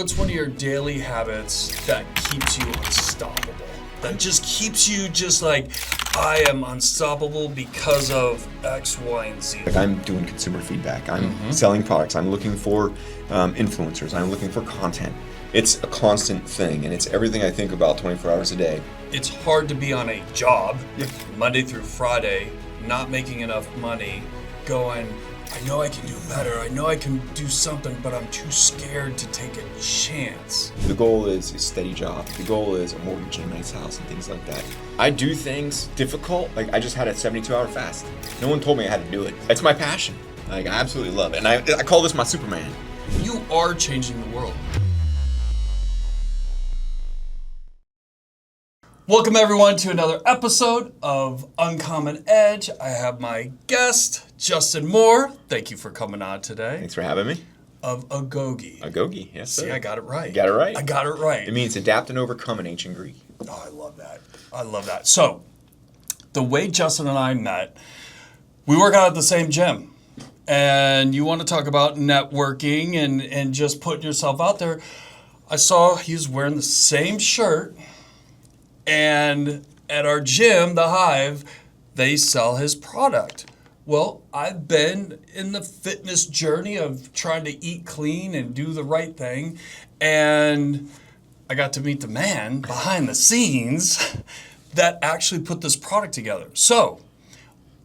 What's one of your daily habits that keeps you unstoppable? That just keeps you just like, I am unstoppable because of X, Y, and Z. Like I'm doing consumer feedback. I'm selling products. I'm looking for influencers. I'm looking for content. It's a constant thing, and it's everything I think about 24 hours a day. It's hard to be on a job, Monday through Friday, not making enough money, going, I know I can do better, I know I can do something, but I'm too scared to take a chance. The goal is a steady job. The goal is a mortgage and a nice house and things like that. I do things difficult, like I just had a 72-hour fast. No one told me I had to do it. It's my passion. Like I absolutely love it. And I call this my Superman. You are changing the world. Welcome everyone to another episode of Uncommon Edge. I have my guest, Justin Moore. Thank you for coming on today. Thanks for having me. Of Agoge. Agoge, yes sir. See, I got it right. You got it right. I got it right. It means adapt and overcome in ancient Greek. Oh, I love that. I love that. So, the way Justin and I met, we work out at the same gym. And you want to talk about networking and just putting yourself out there. I saw he was wearing the same shirt. And at our gym, the Hive, they sell his product. Well, I've been in the fitness journey of trying to eat clean and do the right thing. And I got to meet the man behind the scenes that actually put this product together. So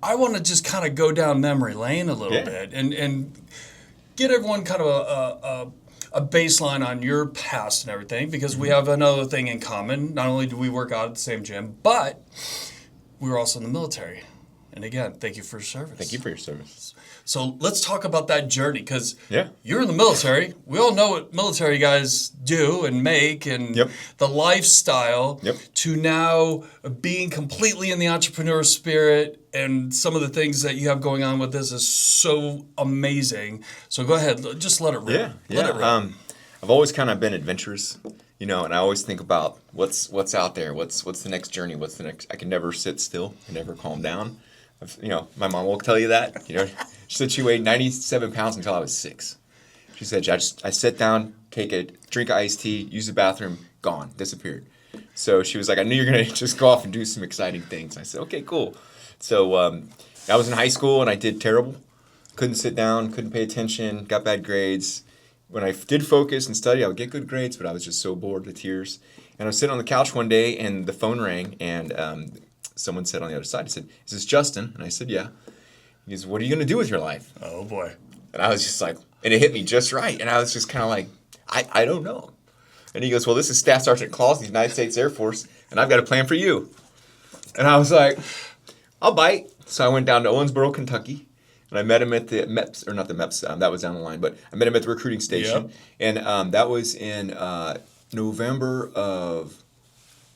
I want to just kind of go down memory lane a little bit and get everyone kind of a baseline on your past and everything, because we have another thing in common. Not only do we work out at the same gym, but we were also in the military. And again, thank you for your service. Thank you for your service. So let's talk about that journey, because you're in the military. We all know what military guys do and make, and the lifestyle to now being completely in the entrepreneur spirit, and some of the things that you have going on with this is so amazing. So go ahead, just let it rip. Let it rip. I've always kind of been adventurous, and I always think about what's out there, what's the next journey, what's the next. I can never sit still, I never calm down. My mom will tell you that. She said she weighed 97 pounds until I was 6. She said, I sit down, take a drink of iced tea, use the bathroom, gone, disappeared. So she was like, I knew you were going to just go off and do some exciting things. I said, okay, cool. So I was in high school and I did terrible. Couldn't sit down, couldn't pay attention, got bad grades. When I did focus and study, I would get good grades, but I was just so bored to tears. And I was sitting on the couch one day and the phone rang, and someone said on the other side, he said, is this Justin? And I said, yeah. He goes, what are you going to do with your life? Oh, boy. And I was just like, and it hit me just right. And I was just kind of like, I don't know. And he goes, well, this is Staff Sergeant Claus in the United States Air Force, and I've got a plan for you. And I was like, I'll bite. So I went down to Owensboro, Kentucky, and I met him at the MEPS, or not the MEPS, that was down the line, but I met him at the recruiting station. And that was in November of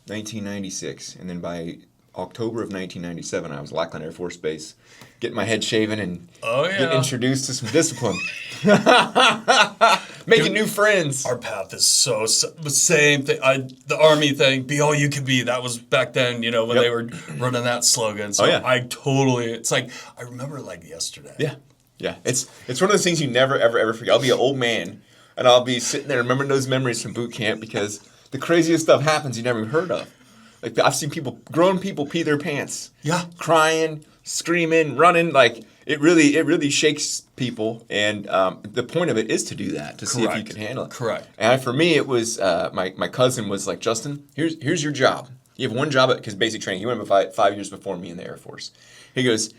1996. And then by October of 1997, I was at Lackland Air Force Base, getting my head shaven and getting introduced to some discipline. Making new friends. Our path is so the same thing. The Army thing, be all you can be. That was back then, when they were running that slogan. So I totally, it's like, I remember like yesterday. Yeah. It's one of those things you never, ever forget. I'll be an old man, and I'll be sitting there remembering those memories from boot camp, because the craziest stuff happens you never heard of. Like, I've seen grown people pee their pants. Crying, screaming, running. Like, it really shakes people. And the point of it is to do that, to see if you can handle it. Correct. And for me, it was, my cousin was like, Justin, here's your job. You have one job because basic training. He went about 5 years before me in the Air Force. He goes,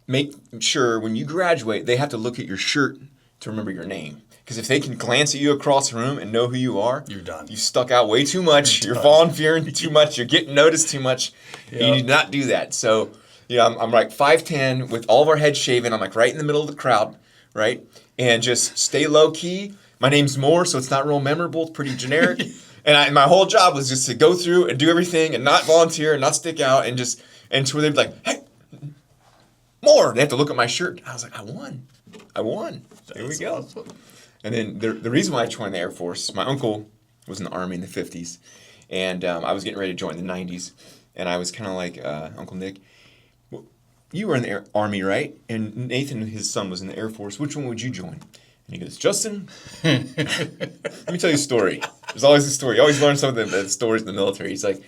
make sure when you graduate, they have to look at your shirt to remember your name. Because if they can glance at you across the room and know who you are, you're done. You stuck out way too much. You're volunteering too much. You're getting noticed too much. You need to not do that. So, I'm like 5'10", with all of our heads shaven. I'm like right in the middle of the crowd, right? And just stay low key. My name's Moore, so it's not real memorable. It's pretty generic. And my whole job was just to go through and do everything and not volunteer and not stick out and to where they'd be like, hey, Moore. They have to look at my shirt. I was like, I won. There we go. Awesome. And then the reason why I joined the Air Force, my uncle was in the Army in the 50s, and I was getting ready to join the 90s, and I was kind of like, Uncle Nick, well, you were in the Army, right? And Nathan, his son, was in the Air Force. Which one would you join? And he goes, Justin, let me tell you a story. There's always a story. You always learn some of the stories in the military. He's like,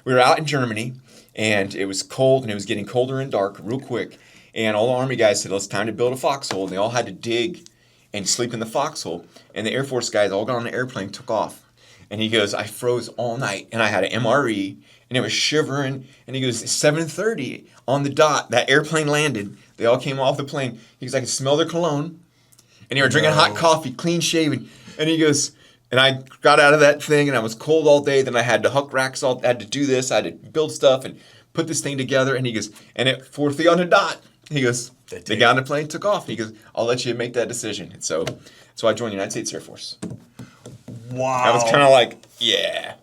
we were out in Germany, and it was cold, and it was getting colder and dark real quick. And all the Army guys said, it's time to build a foxhole. And they all had to dig and sleep in the foxhole. And the Air Force guys all got on the airplane, took off. And he goes, I froze all night, and I had an MRE, and it was shivering. And he goes, it's 7:30 on the dot. That airplane landed. They all came off the plane. He goes, I could smell their cologne. And they were drinking hot coffee, clean shaven. And he goes, and I got out of that thing, and I was cold all day. Then I had to hook racks, I had to do this. I had to build stuff and put this thing together. And he goes, and at 4:30 on the dot, he goes, they got on the plane, took off. He goes, I'll let you make that decision. And so I joined the United States Air Force. Wow. I was kind of like, yeah.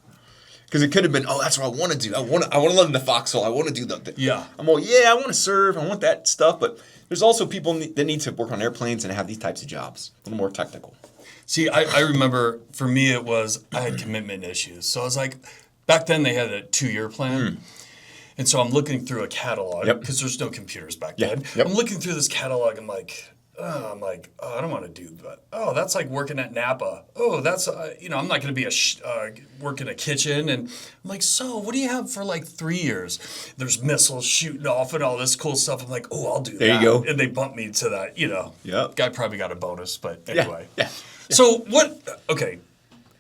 Because it could have been, that's what I want to do. I want to live in the foxhole. I want to do the yeah. I'm all, I want to serve. I want that stuff. But there's also people that need to work on airplanes and have these types of jobs. A little more technical. See, I remember for me it was I had commitment issues. So I was like, back then they had a 2-year plan. And so I'm looking through a catalog because there's no computers back then. I'm looking through this catalog. I'm like, I don't want to do that. Oh, that's like working at Napa. Oh, that's, I'm not going to be work in a kitchen. And I'm like, so what do you have for like 3 years? There's missiles shooting off and all this cool stuff. I'm like, I'll do that. There you go. And they bumped me to that, Guy probably got a bonus, but anyway. Yeah. So okay.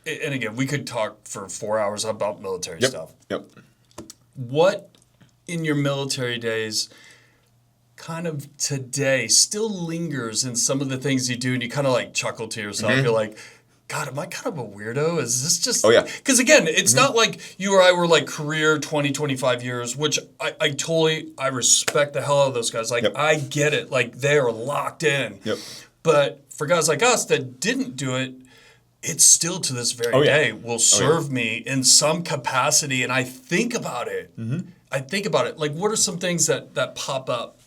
And again, we could talk for 4 hours about military stuff. Yep. What in your military days kind of today still lingers in some of the things you do, and you kind of like chuckle to yourself. You're like, God, am I kind of a weirdo? Is this just... Oh, yeah. Because again, it's not like you or I were like career 20, 25 years, which I respect the hell out of those guys. Like, I get it. Like, they're locked in. Yep. But for guys like us that didn't do it, it's still to this very day will serve me in some capacity, and I think about it. I think about it. Like, what are some things that pop up?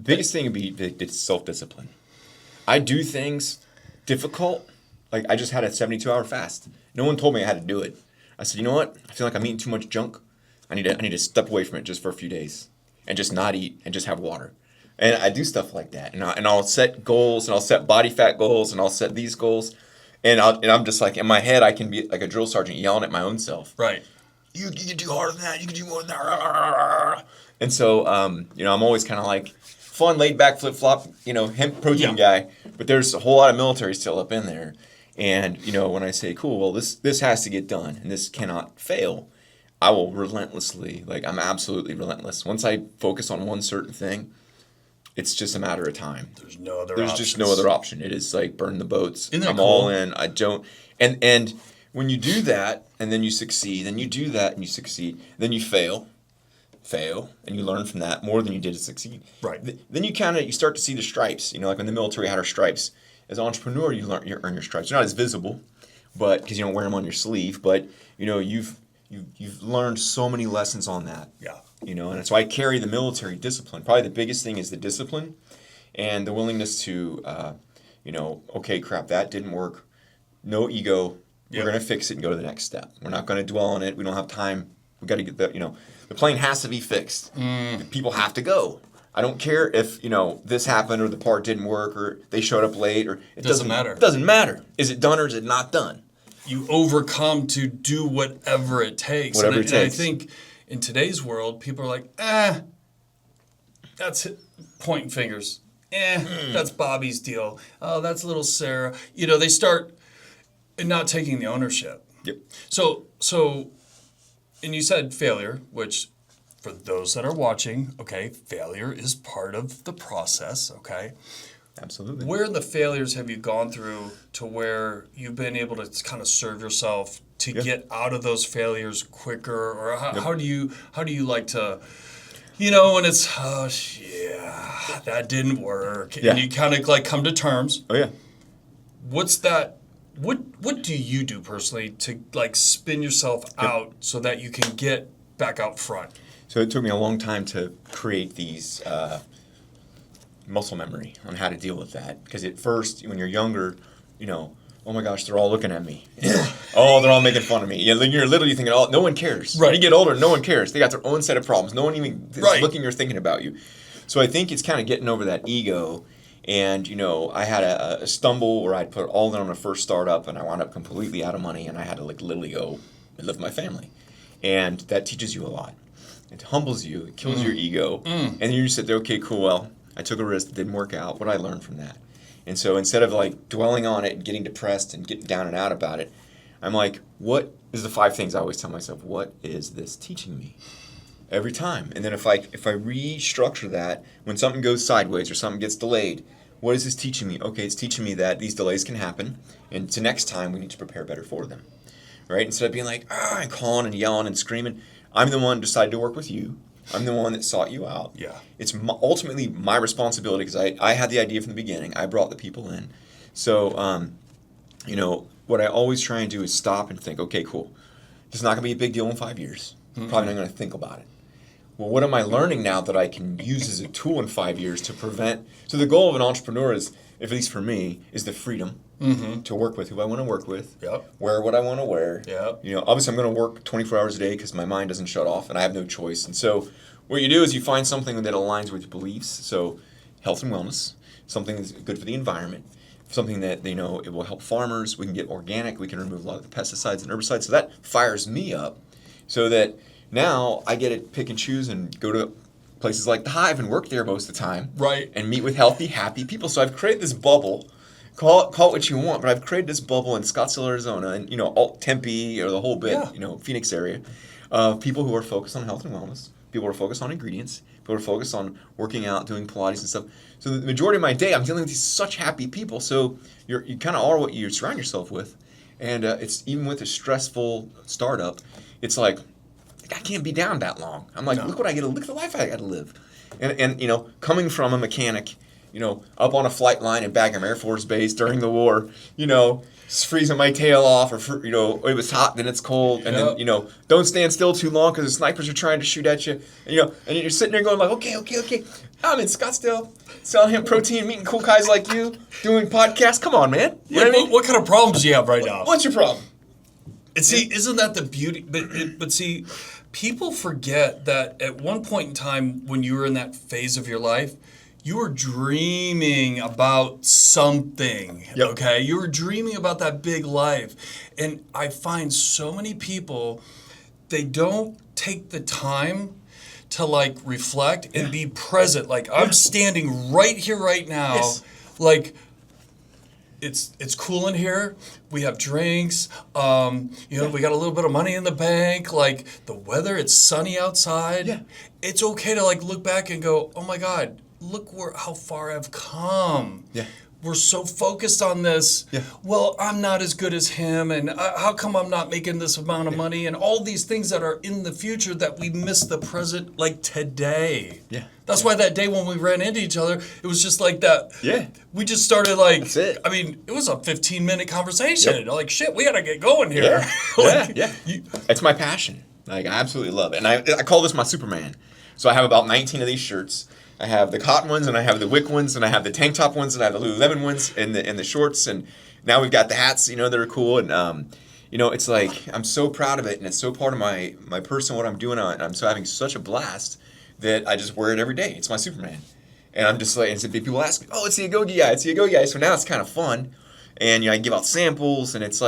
Biggest thing would be self-discipline. I do things difficult. Like, I just had a 72-hour fast. No one told me I had to do it. I said, you know what? I feel like I'm eating too much junk. I need to step away from it just for a few days and just not eat and just have water. And I do stuff like that. And I'll set goals, and I'll set body fat goals, and I'll set these goals. And I'm just like, in my head, I can be like a drill sergeant yelling at my own self. Right. You can do harder than that. You can do more than that. And so, I'm always kind of like fun, laid back, flip flop, hemp protein guy. But there's a whole lot of military still up in there. And, when I say, cool, well, this has to get done and this cannot fail, I will relentlessly, I'm absolutely relentless. Once I focus on one certain thing, it's just a matter of time. There's no other There's options. just no other option. It is like burn the boats. Isn't that I'm cool? all in. I don't. And when you do that and then you succeed, and you do that and you succeed, then you fail, and you learn from that more than you did to succeed. Right. Then you start to see the stripes. Like when the military had our stripes. As an entrepreneur, you earn your stripes. They're not as visible, but because you don't wear them on your sleeve. But you've learned so many lessons on that. Yeah. And so I carry the military discipline. Probably the biggest thing is the discipline and the willingness to, okay, crap, that didn't work. No ego. We're going to fix it and go to the next step. We're not going to dwell on it. We don't have time. We got to get the plane has to be fixed. People have to go. I don't care if, this happened or the part didn't work or they showed up late or it doesn't matter. It doesn't matter. Is it done or is it not done? You overcome to do whatever it takes. Whatever it takes. And I think in today's world, people are like, that's it. Pointing fingers. That's Bobby's deal. Oh, that's little Sarah. They start not taking the ownership. Yep. So, and you said failure, which for those that are watching, okay, failure is part of the process, okay? Absolutely. Where in the failures have you gone through to where you've been able to kind of serve yourself to get out of those failures quicker, or how do you like to, when it's that didn't work, and you kind of like come to terms. Oh yeah. What's that? What do you do personally to like spin yourself out so that you can get back out front? So it took me a long time to create these muscle memory on how to deal with that. Because at first, when you're younger, oh my gosh, they're all looking at me. Oh, they're all making fun of me. You're literally thinking, no one cares. Right. When you get older, no one cares. They got their own set of problems. No one even is Right. looking or thinking about you. So I think it's kind of getting over that ego And, I had a stumble where I'd put all in on a first startup, and I wound up completely out of money, and I had to literally go and live with my family. And that teaches you a lot. It humbles you. It kills your ego. And then you sit there, okay, cool, well, I took a risk. It didn't work out. What did I learn from that? And so instead of dwelling on it and getting depressed and getting down and out about it, I'm like, what is the 5 things I always tell myself? What is this teaching me? Every time. And then if I restructure that, when something goes sideways or something gets delayed, what is this teaching me? Okay, it's teaching me that these delays can happen, and to next time we need to prepare better for them. Right? Instead of being like, and calling and yelling and screaming, I'm the one who decided to work with you. I'm the one that sought you out. Yeah. It's ultimately my responsibility because I had the idea from the beginning. I brought the people in. So, what I always try and do is stop and think, okay, cool. This is not going to be a big deal in 5 years. Probably not going to think about it. Well, what am I learning now that I can use as a tool in 5 years to prevent? So the goal of an entrepreneur is, at least for me, is the freedom to work with who I want to work with, wear what I want to wear. Obviously I'm going to work 24 hours a day because my mind doesn't shut off and I have no choice. And so what you do is you find something that aligns with your beliefs. So health and wellness, something that's good for the environment, something that it will help farmers. We can get organic. We can remove a lot of the pesticides and herbicides. So that fires me up so that now I get to pick and choose and go to places like the Hive and work there most of the time. Right. And meet with healthy, happy people. So I've created this bubble. Call it what you want, but I've created this bubble in Scottsdale, Arizona, and all Tempe or the whole bit, Phoenix area, of people who are focused on health and wellness, people who are focused on ingredients, people who are focused on working out, doing Pilates and stuff. So the majority of my day, I'm dealing with these such happy people. So you kind of are what you surround yourself with, and it's even with a stressful startup, it's like I can't be down that long. I'm like, look at the life I got to live, and coming from a mechanic. Up on a flight line in Bagram Air Force Base during the war, freezing my tail off, or it was hot, then it's cold, and then don't stand still too long because the snipers are trying to shoot at you, and you're sitting there going like, okay, I'm in Scottsdale, selling hemp protein, meeting cool guys like you, doing podcasts. Come on, man. What kind of problems do you have right now? What's your problem? See, isn't that the beauty? But see, people forget that at one point in time when you were in that phase of your life, you were dreaming about something, okay? You were dreaming about that big life. And I find so many people, they don't take the time to reflect and be present. I'm standing right here, right now. Yes. It's cool in here. We have drinks. We got a little bit of money in the bank. The weather, it's sunny outside. Yeah. It's okay to look back and go, oh my God, look how far I've come. Yeah. We're so focused on this. Yeah. Well, I'm not as good as him, and how come I'm not making this amount of money? And all these things that are in the future that we miss the present, today. Yeah. That's why that day when we ran into each other, it was just like that. Yeah. We just started That's it. I mean, it was a 15-minute conversation. Yep. Shit, we got to get going here. Yeah. It's my passion. I absolutely love it. And I call this my Superman. So I have about 19 of these shirts. I have the cotton ones, and I have the wick ones, and I have the tank top ones, and I have the Lululemon ones, and the shorts, and now we've got the hats, that are cool, and it's I'm so proud of it, and it's so part of my person, what I'm doing, and I'm so having such a blast that I just wear it every day. It's my Superman, and I'm just and so people ask me, oh, it's the Agoge guy, so now it's kind of fun, and I give out samples, and it's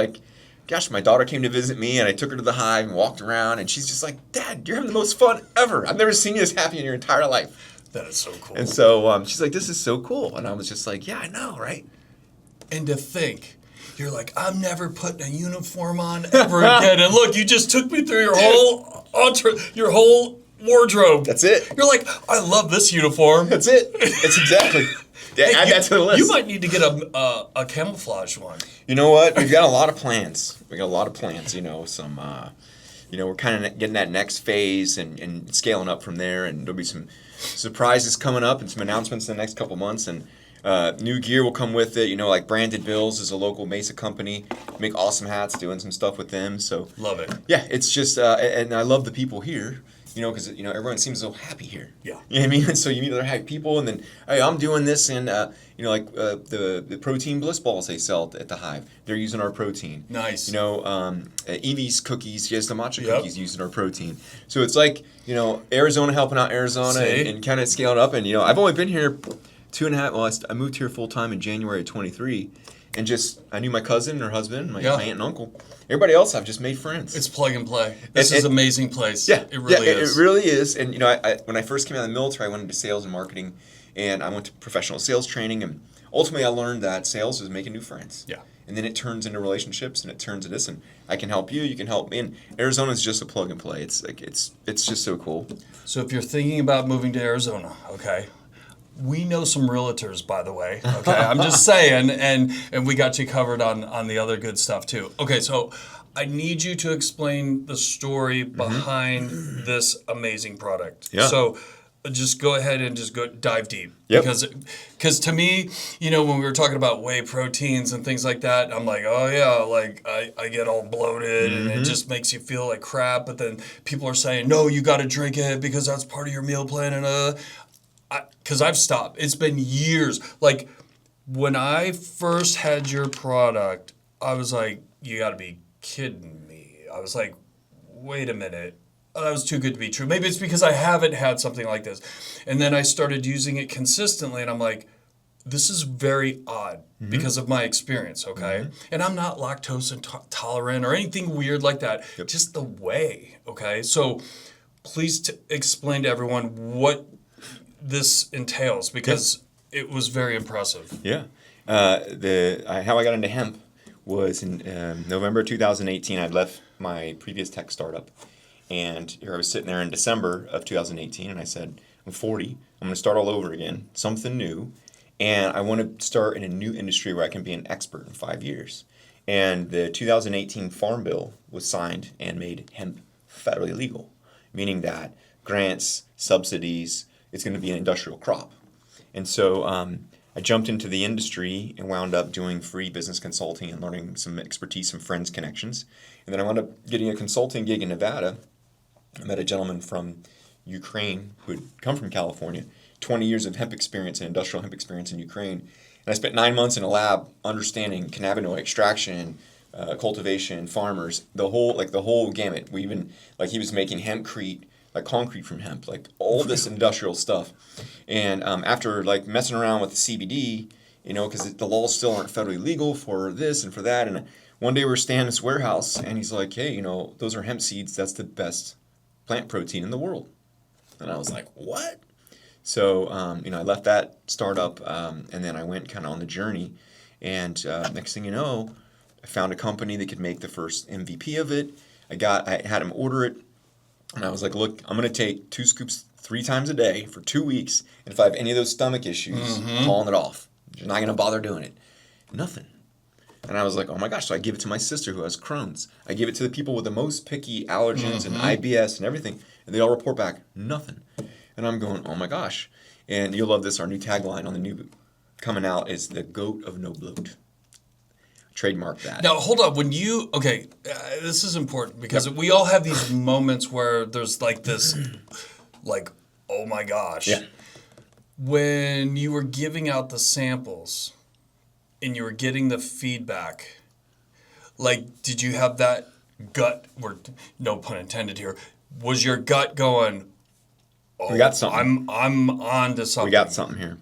gosh, my daughter came to visit me, and I took her to the Hive and walked around, and she's just like, Dad, you're having the most fun ever. I've never seen you as happy in your entire life. That is so cool. And so she's like, this is so cool. And I was just like, yeah, I know, right? And to think, you're like, I'm never putting a uniform on ever again. And look, you just took me through your whole wardrobe. That's it. You're like, I love this uniform. That's it. That's exactly. Yeah, add that to the list. You might need to get a camouflage one. You know what? We've got a lot of plans. Some, we're kind of getting that next phase and scaling up from there. And there'll be some surprises coming up and some announcements in the next couple months. And new gear will come with it. Like Branded Bills is a local Mesa company. Make awesome hats, doing some stuff with them. So love it. Yeah, it's just, and I love the people here. Because everyone seems so happy here. Yeah. You know what I mean? And so you meet other happy people, and then, hey, I'm doing this, and the protein bliss balls they sell at the Hive, they're using our protein. Nice. Evie's cookies, she has the matcha cookies using our protein. So it's Arizona helping out Arizona and kind of scaling up. And I've only been here 2.5. Well, I moved here full time in January of 23, and I knew my cousin, her husband, my aunt and uncle. Everybody else, I've just made friends. It's plug and play. This is an amazing place. Yeah, it really is. It really is. And I when I first came out of the military, I went into sales and marketing, and I went to professional sales training, and ultimately I learned that sales is making new friends. Yeah. And then it turns into relationships, and it turns into this, and I can help you, you can help me. And Arizona is just a plug and play. It's just so cool. So if you're thinking about moving to Arizona, okay, we know some realtors, by the way. Okay, I'm just saying, and we got you covered on the other good stuff too. Okay, so I need you to explain the story behind this amazing product. Yeah. So just go ahead and just dive deep. Yep. Because to me, when we were talking about whey proteins and things like that, I'm like, oh yeah, like I get all bloated and it just makes you feel like crap. But then people are saying, no, you got to drink it because that's part of your meal plan. And because I've stopped. It's been years. Like when I first had your product, I was like, you got to be kidding me. I was like, wait a minute. That was too good to be true. Maybe it's because I haven't had something like this. And then I started using it consistently, and I'm like, this is very odd because of my experience, okay? And I'm not lactose intolerant or anything weird like that. Yep. Just the way, okay? So please explain to everyone what this entails because it was very impressive. Yeah. How I got into hemp was in November 2018. I'd left my previous tech startup. And here I was sitting there in December of 2018, and I said, I'm 40. I'm going to start all over again, something new. And I want to start in a new industry where I can be an expert in 5 years. And the 2018 Farm Bill was signed and made hemp federally legal, meaning that grants, subsidies, it's going to be an industrial crop. And so I jumped into the industry and wound up doing free business consulting and learning some expertise, some friends, connections. And then I wound up getting a consulting gig in Nevada. I met a gentleman from Ukraine who had come from California, 20 years of hemp experience and industrial hemp experience in Ukraine. And I spent 9 months in a lab understanding cannabinoid extraction, cultivation, farmers, the whole gamut. We even, he was making hempcrete, like concrete from hemp, like all this industrial stuff. And after messing around with the CBD, because the laws still aren't federally legal for this and for that. And one day we're standing in this warehouse and he's like, hey, those are hemp seeds. That's the best plant protein in the world. And I was like, what? So, I left that startup and then I went kind of on the journey. And next thing you know, I found a company that could make the first MVP of it. I had him order it. And I was like, look, I'm going to take 2 scoops 3 times a day for 2 weeks. And if I have any of those stomach issues, I'm calling it off. You're not going to bother doing it. Nothing. And I was like, oh my gosh. So I give it to my sister who has Crohn's. I give it to the people with the most picky allergens and IBS and everything. And they all report back, nothing. And I'm going, oh my gosh. And you'll love this. Our new tagline on the new coming out is the goat of no bloat. Trademark that. Now, hold on. This is important because we all have these moments where there's this, oh my gosh. Yeah. When you were giving out the samples and you were getting the feedback, did you have that gut, no pun intended here, was your gut going, oh, we got something. I'm on to something. We got something here.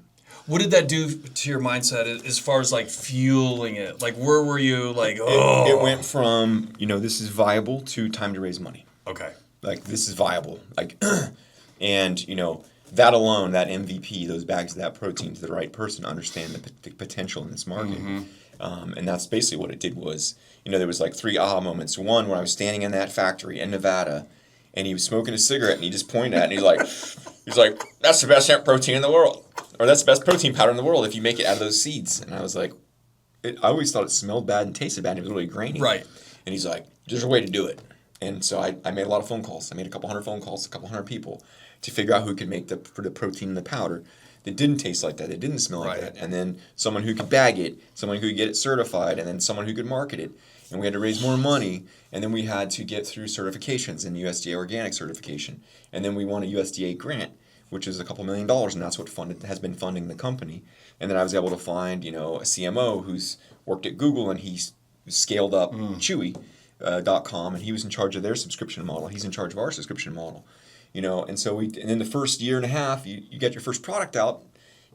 What did that do to your mindset as far as fueling it? Where were you oh? It went from, this is viable to time to raise money. Okay. This is viable. And, that alone, that MVP, those bags of that protein to the right person understand the potential in this market. And that's basically what it did was, there was 3 aha moments. One, where I was standing in that factory in Nevada and he was smoking a cigarette and he just pointed at it and he's like, that's the best hemp protein in the world. Or that's the best protein powder in the world if you make it out of those seeds. And I was like, I always thought it smelled bad and tasted bad and it was really grainy. Right. And he's like, there's a way to do it. And so I made a lot of phone calls. I made a couple hundred phone calls, a couple hundred people to figure out who could make the protein in the powder that didn't taste like that, that didn't smell like that. And then someone who could bag it, someone who could get it certified, and then someone who could market it. And we had to raise more money, and then we had to get through certifications and USDA organic certification. And then we won a USDA grant, which is a couple $1 million, and that's what has been funding the company. And then I was able to find, a CMO who's worked at Google, and he's scaled up Chewy.com, and he was in charge of their subscription model. He's in charge of our subscription model. And so and in the first year and a half, you get your first product out,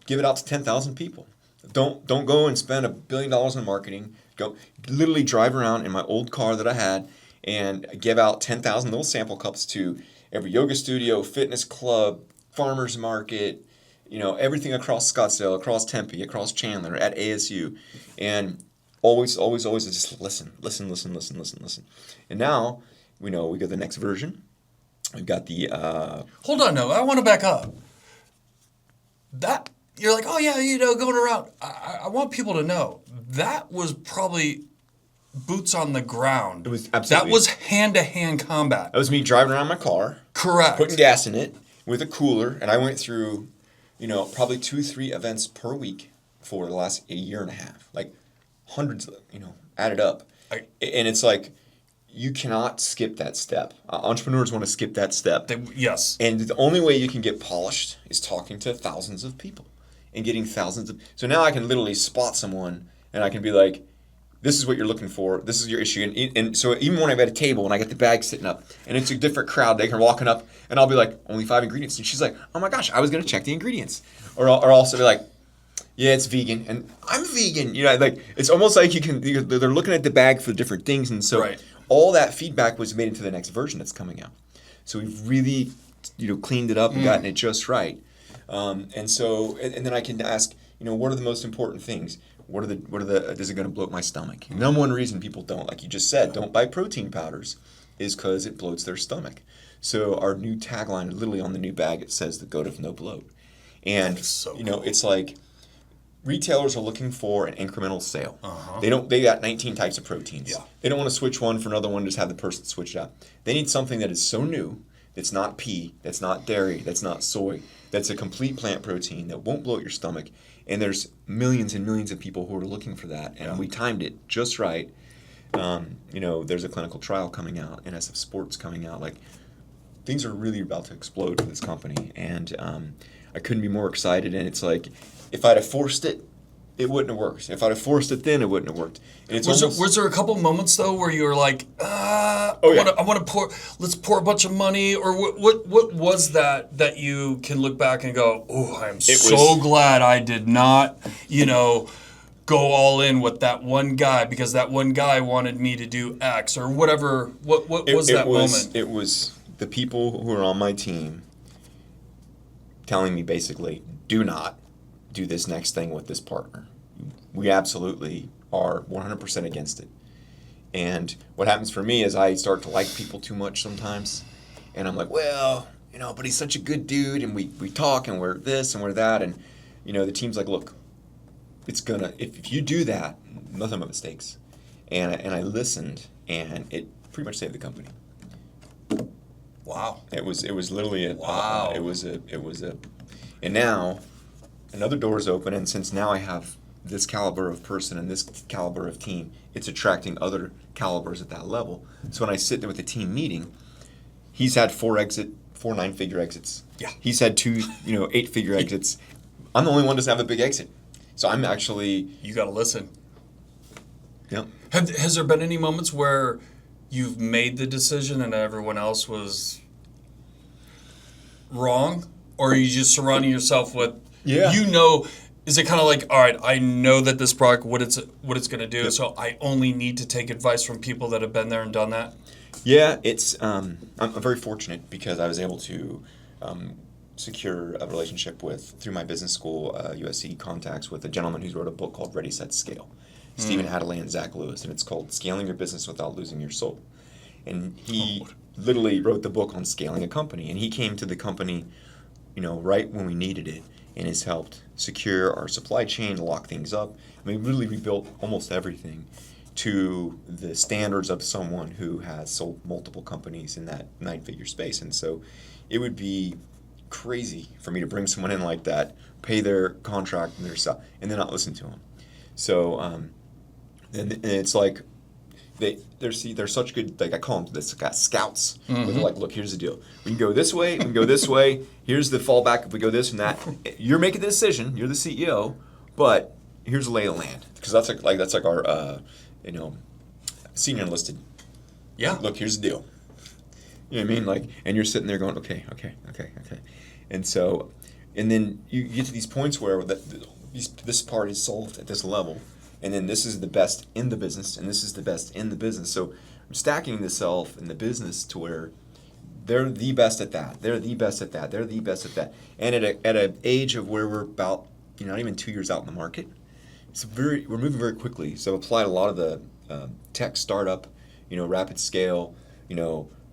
give it out to 10,000 people. Don't go and spend $1 billion in marketing. Go literally drive around in my old car that I had and give out 10,000 little sample cups to every yoga studio, fitness club, farmers market, everything across Scottsdale, across Tempe, across Chandler, at ASU. And always just listen. And now we got the next version. We've got the... Hold on, no, I want to back up. That, you're like, oh yeah, going around. I want people to know, that was probably boots on the ground. It was absolutely... That was hand-to-hand combat. That was me driving around my car. Correct. Putting gas in it with a cooler, and I went through, probably 2-3 events per week for the last a year and a half. Like hundreds, added up. And it's like, you cannot skip that step. Entrepreneurs want to skip that step. Yes. And the only way you can get polished is talking to thousands of people and getting thousands of... So now I can literally spot someone and I can be like, this is what you're looking for. This is your issue. And so even when I'm at a table and I get the bag sitting up and it's a different crowd, they can walking up and I'll be like, only 5 ingredients. And she's like, oh my gosh, I was going to check the ingredients. Or I'll also be like, yeah, it's vegan. And I'm vegan. Like it's almost like they're looking at the bag for different things. And so... Right. All that feedback was made into the next version that's coming out. So we've really, cleaned it up and gotten it just right. And then I can ask, what are the most important things? Is it going to bloat my stomach? Number one reason people don't, like you just said, don't buy protein powders is because it bloats their stomach. So our new tagline, literally on the new bag, it says the goat of no bloat. And, cool. It's like, retailers are looking for an incremental sale. Uh-huh. They got 19 types of proteins. Yeah. They don't want to switch one for another one, just have the person switch it out. They need something that is so new, that's not pea, that's not dairy, that's not soy, that's a complete plant protein that won't bloat your stomach. And there's millions and millions of people who are looking for that. And we timed it just right. There's a clinical trial coming out, NSF Sports coming out. Like, things are really about to explode for this company. And I couldn't be more excited. And it's like, if I'd have forced it, it wouldn't have worked. If I'd have forced it then, it wouldn't have worked. And Was there a couple moments though where you were like, I want to let's pour a bunch of money, or what was that you can look back and go, oh, I'm so glad I did not, go all in with that one guy because that one guy wanted me to do X or whatever. What was that moment? It was the people who are on my team telling me basically, do not do this next thing with this partner. We absolutely are 100% against it. And what happens for me is I start to like people too much sometimes. And I'm like, well, but he's such a good dude. And we talk and we're this and we're that. And, the team's like, look, it's gonna, if you do that, nothing but mistakes. And I listened and it pretty much saved the company. Wow. It was literally wow. And now another door is open, and since now I have this caliber of person and this caliber of team, it's attracting other calibers at that level. So when I sit there with a team meeting, he's had 4 9-figure exits. Yeah. He's had 2, 8-figure exits. I'm the only one who doesn't have a big exit. So I'm actually... You got to listen. Yeah. Has there been any moments where you've made the decision and everyone else was wrong? Or are you just surrounding yourself with... Yeah. Is it kind of like, all right, I know that this product, what it's going to do, yep. So I only need to take advice from people that have been there and done that? Yeah, it's I'm very fortunate because I was able to secure a relationship through my business school, USC contacts with a gentleman who's wrote a book called Ready, Set, Scale. Stephen Hadley and Zach Lewis, and it's called Scaling Your Business Without Losing Your Soul. And he literally wrote the book on scaling a company, and he came to the company, right when we needed it, and has helped secure our supply chain, lock things up. I mean, really rebuilt almost everything to the standards of someone who has sold multiple companies in that 9-figure space. And so it would be crazy for me to bring someone in like that, pay their contract and their stuff, and then not listen to them. So, and it's like, they're such good, like I call them this guy scouts. Mm-hmm. Where they're like, look, here's the deal. We can go this way, we can go this way. Here's the fallback if we go this and that. You're making the decision. You're the CEO, but here's the lay of the land. Because that's like our, senior enlisted. Yeah. Look, here's the deal. You know what I mean? Like, and you're sitting there going, okay. And so, And then you get to these points where this part is solved at this level, and then this is the best in the business, and this is the best in the business. So I'm stacking the self and the business to where they're the best at that. They're the best at that. They're the best at that. And at an age of where we're about, not even 2 years out in the market, we're moving very quickly. So I've applied a lot of the tech startup, rapid scale,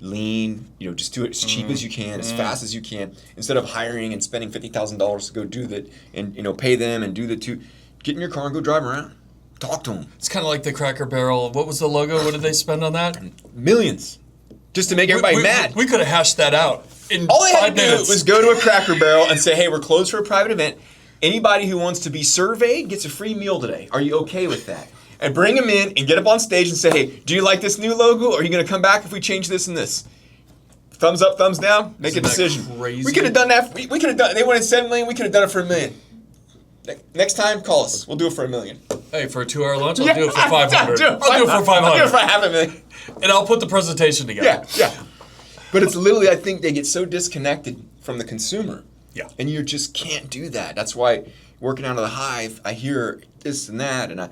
lean, just do it as cheap as you can, as fast as you can. Instead of hiring and spending $50,000 to go do that and, pay them and do the get in your car and go drive around. Talk to them. It's kind of like the Cracker Barrel. What was the logo? What did they spend on that? Millions. Just to make everybody mad. We could have hashed that out in All they 5 had to minutes. do was go to a Cracker Barrel and say, hey, we're closed for a private event. Anybody who wants to be surveyed gets a free meal today. Are you okay with that? And bring them in and get up on stage and say, hey, do you like this new logo? Or are you going to come back if we change this and this? Thumbs up, thumbs down, make a decision. Crazy? We could have done that. We could have done. They wanted $7 million. We could have done it for $1 million. Next time, call us. We'll do it for $1 million. Hey, for a 2-hour lunch, I'll do it for 500. I'll do it for 500. I'll do it for $500,000. And I'll put the presentation together. Yeah. But it's literally, I think they get so disconnected from the consumer. Yeah. And you just can't do that. That's why working out of the Hive, I hear this and that, and I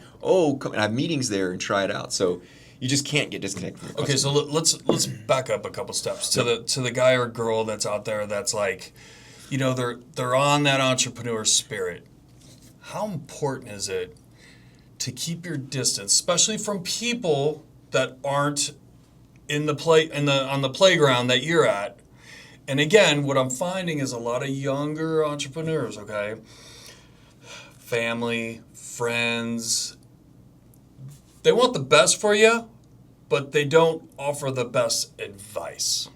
have meetings there and try it out. So you just can't get disconnected from the customer. Okay, so let's back up a couple steps to the guy or girl that's out there that's like, they're on that entrepreneur spirit. How important is it to keep your distance, especially from people that aren't on the playground that you're at? And again, what I'm finding is a lot of younger entrepreneurs, okay? Family, friends, they want the best for you, but they don't offer the best advice.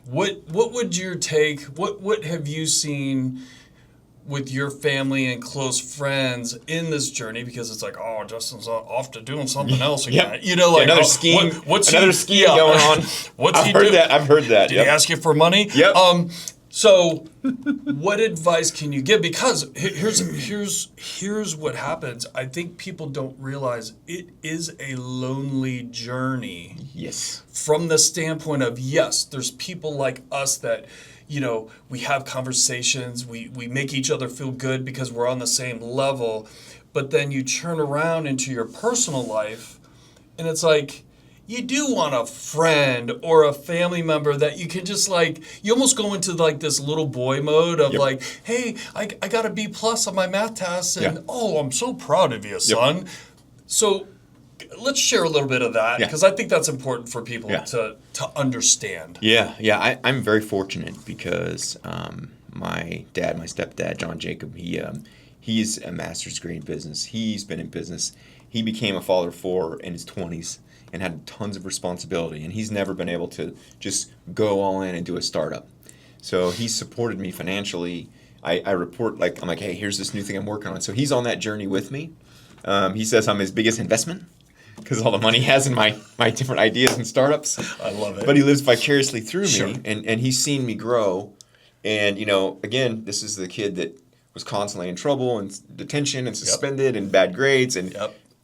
What would your take? What have you seen with your family and close friends in this journey? Because it's like, oh, Justin's off to doing something else again. Yep. Another scheme. What's another scheme going on. What's I've heard that. Did he ask you for money? Yep. So, what advice can you give? Because here's what happens. I think people don't realize it is a lonely journey. Yes. From the standpoint of, yes, there's people like us that, we have conversations, we make each other feel good because we're on the same level. But then you turn around into your personal life, and it's like, you do want a friend or a family member that you can just you almost go into this little boy mode of Yep. hey, I got a B+ on my math test, and Yeah. oh, I'm so proud of you, son. Yep. So let's share a little bit of that, because I think that's important for people to understand. Yeah. I'm very fortunate because my stepdad, John Jacob, he's a master's degree in business. He's been in business. He became a father of 4 in his 20s. And had tons of responsibility, and he's never been able to just go all in and do a startup. So he supported me financially. I report I'm like, hey, here's this new thing I'm working on. So he's on that journey with me. He says I'm his biggest investment because all the money he has in my different ideas and startups. I love it. But he lives vicariously through Sure. me, and he's seen me grow. And again, this is the kid that was constantly in trouble and detention and suspended and bad grades and.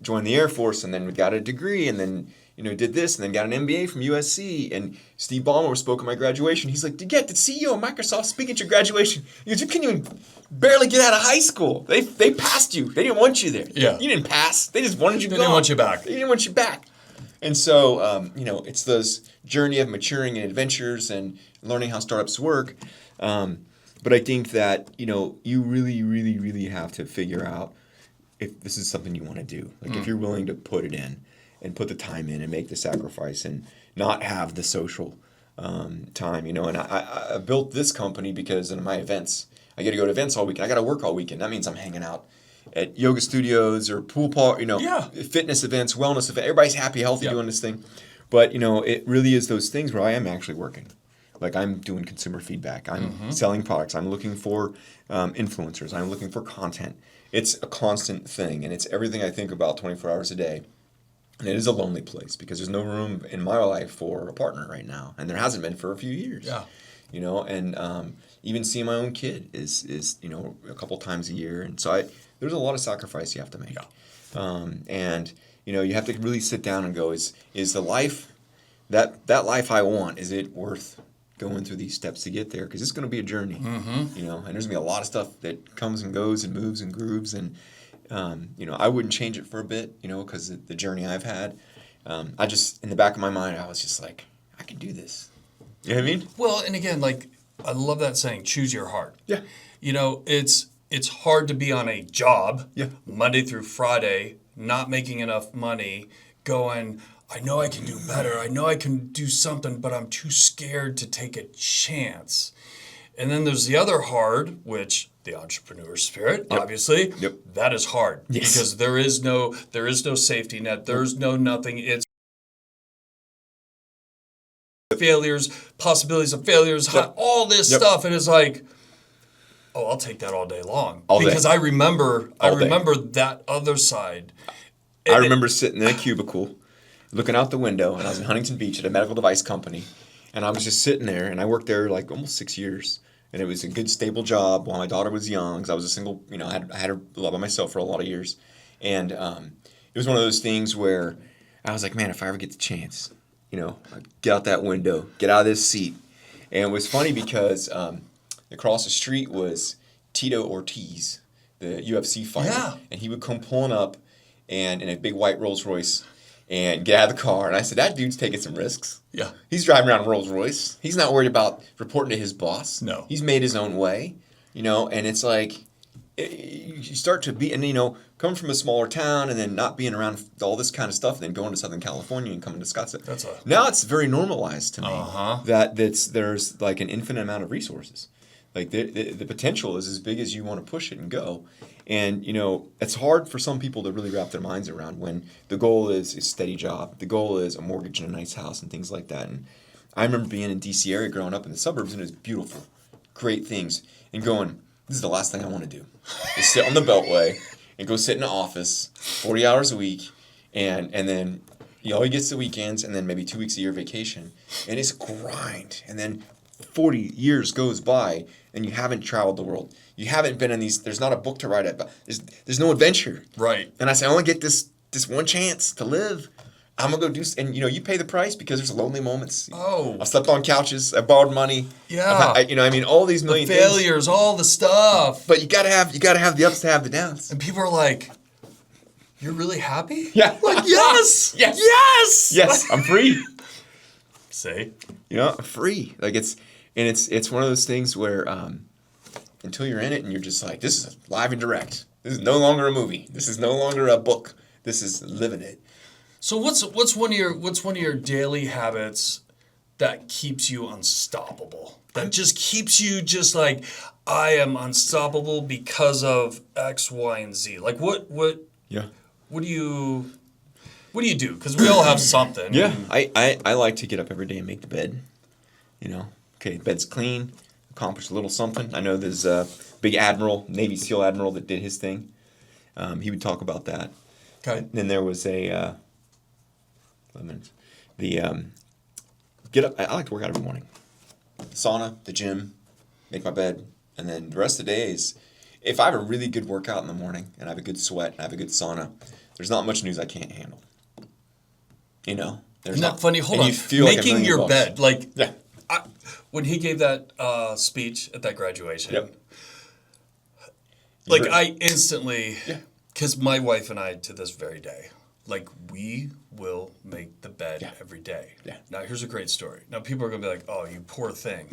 Joined the Air Force, and then got a degree, and then did this, and then got an MBA from USC. And Steve Ballmer spoke at my graduation. He's like, "Did you get the CEO of Microsoft speak at your graduation? You couldn't even barely get out of high school. They passed you. They didn't want you there. Yeah. You didn't pass. They just wanted you gone. They didn't want you back. They didn't want you back." And so it's those journey of maturing and adventures and learning how startups work. But I think that you really, really, really have to figure out if this is something you want to do. If you're willing to put it in and put the time in and make the sacrifice and not have the social time, and I built this company because in my events, I get to go to events all weekend. I got to work all weekend. That means I'm hanging out at yoga studios or pool fitness events, wellness events. Everybody's happy, healthy doing this thing. But, it really is those things where I am actually working. I'm doing consumer feedback. I'm selling products. I'm looking for influencers. I'm looking for content. It's a constant thing, and it's everything I think about 24 hours a day. And it is a lonely place because there's no room in my life for a partner right now, and there hasn't been for a few years. Yeah. And even seeing my own kid is a couple times a year, and so there's a lot of sacrifice you have to make. Yeah. And you have to really sit down and go, is the life that life I want, is it worth going through these steps to get there, because it's going to be a journey, you know, and there's going to be a lot of stuff that comes and goes and moves and grooves, and, you know, I wouldn't change it for a bit, you know, because the journey I've had, I just, in the back of my mind, I was just like, I can do this. You know what I mean? Well, and again, like, I love that saying, choose your heart. Yeah. You know, it's hard to be on a job, Yeah. Monday through Friday, not making enough money, going, I know I can do better. I know I can do something, but I'm too scared to take a chance. And then there's the other hard, which the entrepreneur spirit, obviously, that is hard because there is no safety net. There's no nothing. It's failures, possibilities of failures, all this stuff. And it's like, oh, I'll take that all day long. Because I remember that other side. I remember sitting in a cubicle, looking out the window, and I was in Huntington Beach at a medical device company, and I was just sitting there, and I worked there like almost 6 years, and it was a good, stable job while my daughter was young, because I was a single, you know, I had her all by myself for a lot of years, and it was one of those things where I was like, man, if I ever get the chance, you know, I'd get out that window, get out of this seat, and it was funny because across the street was Tito Ortiz, the UFC fighter, and he would come pulling up, and in a big white Rolls Royce, and get out of the car. And I said, that dude's taking some risks. Yeah. He's driving around a Rolls Royce. He's not worried about reporting to his boss. No. He's made his own way, you know, and it's like, you start to be, and you know, coming from a smaller town and then not being around all this kind of stuff, and then going to Southern California and coming to Scottsdale. Now it's very normalized to me that there's like an infinite amount of resources. Like the potential is as big as you want to push it and go. And, you know, it's hard for some people to really wrap their minds around when the goal is a steady job. The goal is a mortgage and a nice house and things like that. And I remember being in D.C. area growing up in the suburbs, and it was beautiful, great things, and going, this is the last thing I want to do, is sit on the Beltway and go sit in an office 40 hours a week, and then he only gets the weekends and then maybe 2 weeks a year vacation. And it's a grind. And then 40 years goes by, and you haven't traveled the world. You haven't been in these. There's not a book to write about. There's no adventure. Right. And I say, I only get this one chance to live. I'm gonna go do. And you know, you pay the price because there's lonely moments. Oh. I slept on couches. I borrowed money. Yeah. You know, I mean, all these million failures, things. all the stuff. But you gotta have the ups to have the downs. And people are like, "You're really happy?" Yeah. Like, yes, yes, yes, yes. I'm free. Say. You know, I'm free. Like it's one of those things where until you're in it and you're just like, this is live and direct. This is no longer a movie. This is no longer a book. This is living it. So what's one of your daily habits that keeps you unstoppable? That just keeps you just like, I am unstoppable because of X, Y, and Z. Like what do you do? Because we all have something. Yeah. I like to get up every day and make the bed. You know, okay, bed's clean, accomplish a little something. I know there's a big admiral, Navy SEAL admiral that did his thing. He would talk about that. Okay. Then there was get up. I like to work out every morning. Sauna, the gym, make my bed, and then the rest of the day is, if I have a really good workout in the morning and I have a good sweat and I have a good sauna, there's not much news I can't handle. You know? Isn't that funny? Hold on. Making your bed. Like, yeah. When he gave that speech at that graduation, like I instantly, because my wife and I, to this very day, like we will make the bed every day. Yeah. Now here's a great story. Now people are gonna be like, "Oh, you poor thing."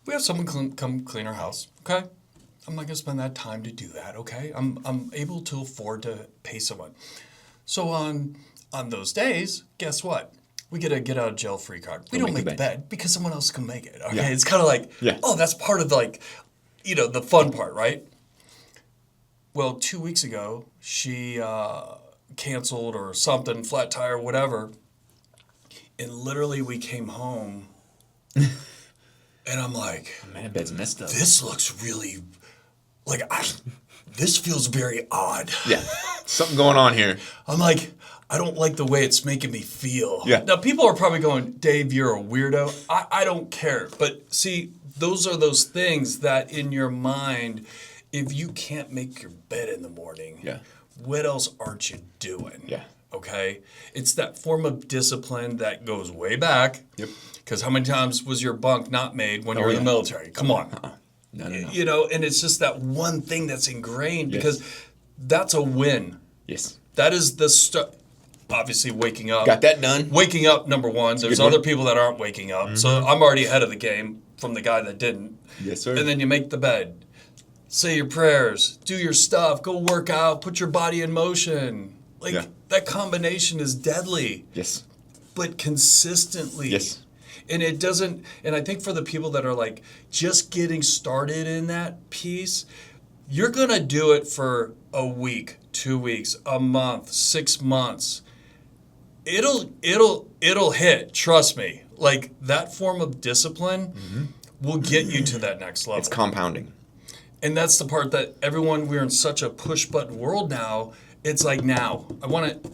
We have someone come clean our house. Okay, I'm not gonna spend that time to do that. Okay, I'm able to afford to pay someone. So on those days, guess what? We get a get out of jail free card. We don't make the bed because someone else can make it. Okay, it's kind of like, oh, that's part of like, you know, the fun part, right? Well, 2 weeks ago, she canceled or something, flat tire, whatever, and literally we came home, and I'm like, man, that bed's messed up. This looks really, like, this feels very odd. Yeah, something going on here. I'm like, I don't like the way it's making me feel. Yeah. Now, people are probably going, Dave, you're a weirdo. I don't care. But see, those are those things that in your mind, if you can't make your bed in the morning, what else aren't you doing? Yeah. okay? It's that form of discipline that goes way back. Yep. Because how many times was your bunk not made when you were in the military? Come on. No. You know, and it's just that one thing that's ingrained Yes. because that's a win. Yes. That is the stuff. Obviously, waking up. Got that done. Waking up, number one. There's good one. other people that aren't waking up. So I'm already ahead of the game from the guy that didn't. Yes, sir. And then you make the bed. Say your prayers. Do your stuff. Go work out. Put your body in motion. Like, Yeah. that combination is deadly. Yes. But consistently. Yes. And it doesn't, and I think for the people that are like just getting started in that piece, you're going to do it for a week, 2 weeks, a month, 6 months. It'll hit, trust me. Like that form of discipline will get you to that next level. It's compounding. And that's the part that we're in such a push button world now. It's like now, I want to.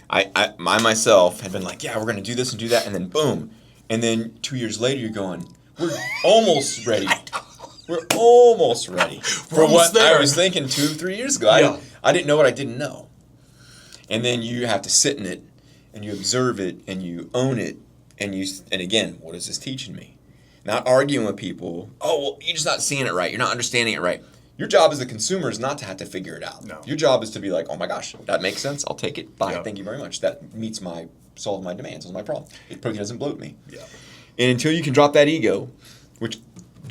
I myself had been like, yeah, we're going to do this and do that. And then boom. And then 2 years later, you're going, we're almost ready. We're almost ready for almost what there. I was thinking 2 or 3 years ago. Yeah. I didn't know what I didn't know. And then you have to sit in it and you observe it and you own it. And again, what is this teaching me? Not arguing with people. Oh, well, you're just not seeing it right. You're not understanding it right. Your job as a consumer is not to have to figure it out. No. Your job is to be like, oh my gosh, that makes sense. I'll take it. Bye. Yeah. Thank you very much. That solves my demands. Solves my problem. It probably doesn't bloat me. Yeah. And until you can drop that ego, which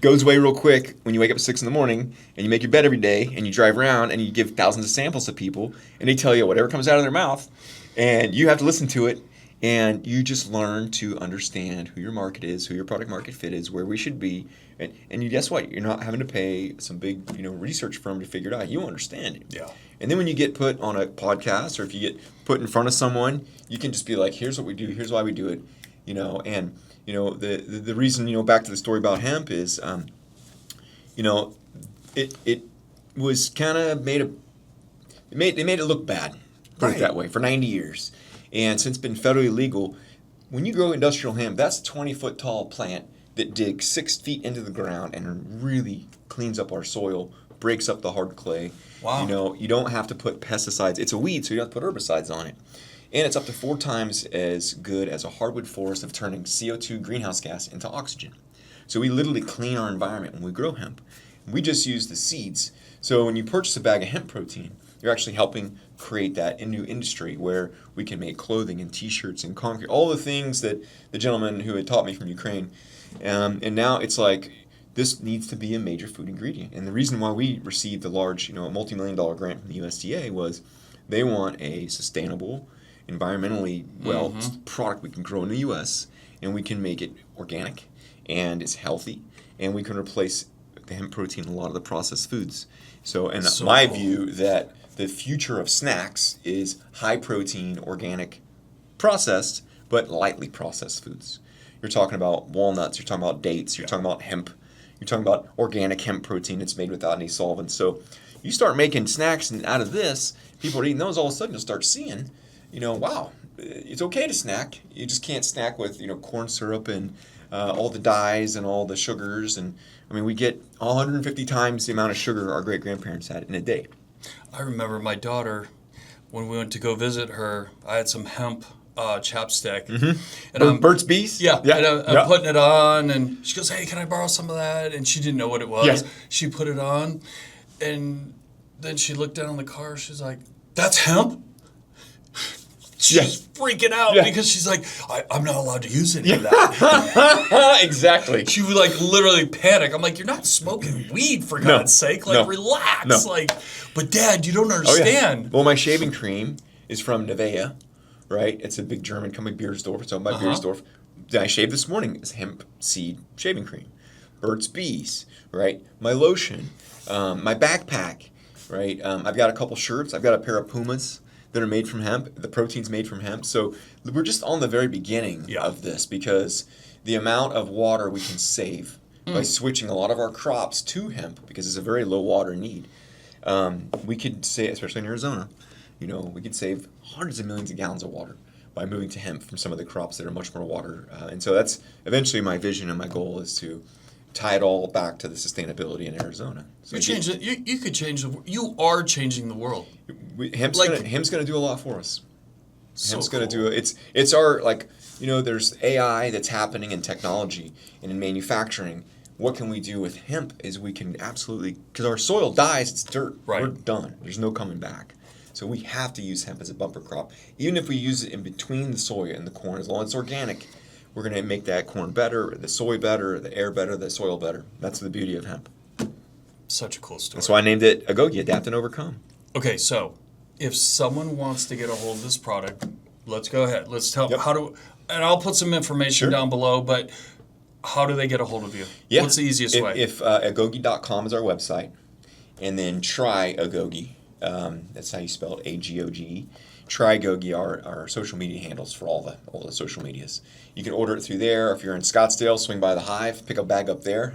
goes away real quick when you wake up at 6 in the morning and you make your bed every day and you drive around and you give thousands of samples to people and they tell you whatever comes out of their mouth and you have to listen to it and you just learn to understand who your market is, who your product market fit is, where we should be. And you guess what? You're not having to pay some big research firm to figure it out. You understand it. Yeah. And then when you get put on a podcast or if you get put in front of someone, you can just be like, here's what we do, here's why we do it, and the reason, back to the story about hemp is, it was kind of they made it look bad, put it that way, for 90 years. And since it's been federally legal, when you grow industrial hemp, that's a 20-foot tall plant that digs 6 feet into the ground and really cleans up our soil, breaks up the hard clay. Wow. You don't have to put pesticides. It's a weed, so you don't have to put herbicides on it. And it's up to 4 times as good as a hardwood forest of turning CO2 greenhouse gas into oxygen. So we literally clean our environment when we grow hemp. We just use the seeds. So when you purchase a bag of hemp protein, you're actually helping create that new industry where we can make clothing and T-shirts and concrete, all the things that the gentleman who had taught me from Ukraine. And now it's like this needs to be a major food ingredient. And the reason why we received a large, a multi-million-dollar grant from the USDA was they want a sustainable, environmentally well product we can grow in the U.S. and we can make it organic and it's healthy and we can replace the hemp protein in a lot of the processed foods. So my view that the future of snacks is high protein, organic, processed, but lightly processed foods. You're talking about walnuts, you're talking about dates, you're talking about hemp, you're talking about organic hemp protein that's made without any solvents. So you start making snacks and out of this, people are eating those, all of a sudden you'll start seeing, wow, it's okay to snack. You just can't snack with, corn syrup and all the dyes and all the sugars. And we get 150 times the amount of sugar our great-grandparents had in a day. I remember my daughter, when we went to go visit her, I had some hemp chapstick. And Burt's Bees? Yeah. And I'm putting it on, and she goes, hey, can I borrow some of that? And she didn't know what it was. Yes. She put it on, and then she looked down in the car. She's like, that's hemp? She's freaking out because she's like, I'm not allowed to use any of that. Exactly. She would literally panic. I'm like, you're not smoking weed, for God's sake. Relax. No. But Dad, you don't understand. Oh, yeah. Well, my shaving cream is from Nivea, right? It's a big German company, Beiersdorf. It's owned by Beiersdorf. I shaved this morning. It's hemp seed shaving cream. Burt's Bees, right? My lotion, my backpack, right? I've got a couple shirts. I've got a pair of Pumas that are made from hemp. The protein's made from hemp. So we're just on the very beginning of this because the amount of water we can save by switching a lot of our crops to hemp because it's a very low water need. We could say, especially in Arizona, we could save hundreds of millions of gallons of water by moving to hemp from some of the crops that are much more water. And so that's eventually my vision and my goal is to tie it all back to the sustainability in Arizona. So You could change the world. You are changing the world. Hemp's going to do a lot for us. Hemp's going to do it. It's our, like, you know, there's AI that's happening in technology and in manufacturing. What can we do with hemp is we can absolutely, because our soil dies, it's dirt. Right. We're done. There's no coming back. So we have to use hemp as a bumper crop. Even if we use it in between the soy and the corn, as long as it's organic, we're going to make that corn better, the soy better, the air better, the soil better. That's the beauty of hemp. Such a cool story. That's why I named it Agoge, Adapt and Overcome. Okay, so if someone wants to get a hold of this product, let's go ahead. Let's tell Yep. how to, and I'll put some information Sure. down below, but how do they get a hold of you? Yeah. What's the easiest way? If agoge.com is our website, and then try Agoge, that's how you spell it, Agoge. Try Agoge, our social media handles for all the social medias. You can order it through there. If you're in Scottsdale, swing by the Hive, pick a bag up there.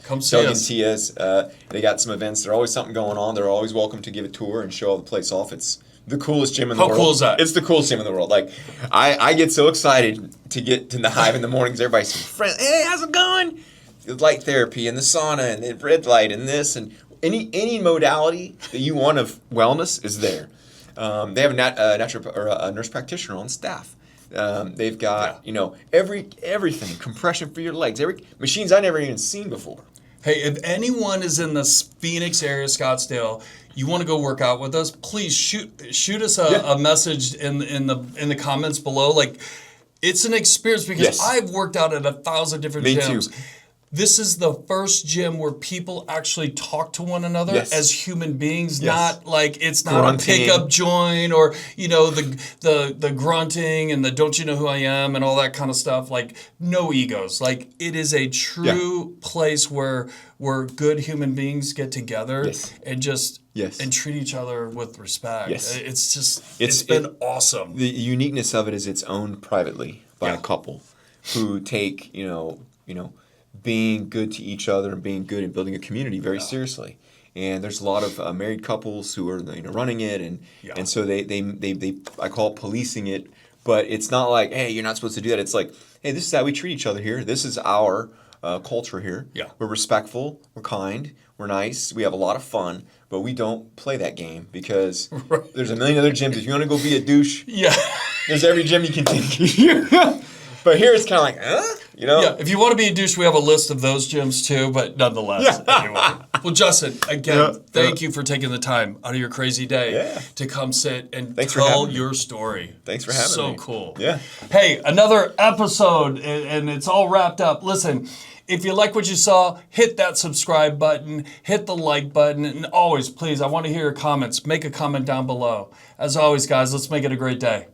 Come see us. Tias, they got some events. There's always something going on. They're always welcome to give a tour and show the place off. It's the coolest gym in the world. How cool is that? It's the coolest gym in the world. Like, I get so excited to get to the Hive in the mornings. Everybody's friends. Hey, how's it going? The light therapy and the sauna and the red light and this and any modality that you want of wellness is there. They have a nurse practitioner on staff. They've got everything, compression for your legs, every machines I never even seen before. Hey, if anyone is in the Phoenix area, Scottsdale, you want to go work out with us, please shoot us a message in the comments below. Like, it's an experience because Yes. I've worked out at 1,000 different Me gyms. too. This is the first gym where people actually talk to one another Yes. as human beings, Yes. not like it's not Grunting. a pickup joint or the grunting and the don't you know who I am and all that kind of stuff. Like, no egos. Like, it is a true place where good human beings get together Yes. and just Yes. and treat each other with respect. Yes. It's been awesome. The uniqueness of it is it's owned privately by Yeah. a couple who take being good to each other and being good and building a community very seriously. And there's a lot of married couples who are running it, and so they I call it policing it, but it's not like, hey, you're not supposed to do that. It's like, hey, this is how we treat each other here. This is our culture here. Yeah. We're respectful, we're kind, we're nice, we have a lot of fun, but we don't play that game because there's a million other gyms. If you want to go be a douche, Yeah. there's every gym you can take. But here it's kind of like, huh? Yeah, if you want to be a douche, we have a list of those gyms too, but nonetheless. Anyway. Well, Justin, again, thank you for taking the time out of your crazy day to come sit and tell your story. Thanks for having me. So cool. Yeah. Hey, another episode, and it's all wrapped up. Listen, if you like what you saw, hit that subscribe button, hit the like button, and always, please, I want to hear your comments. Make a comment down below. As always, guys, let's make it a great day.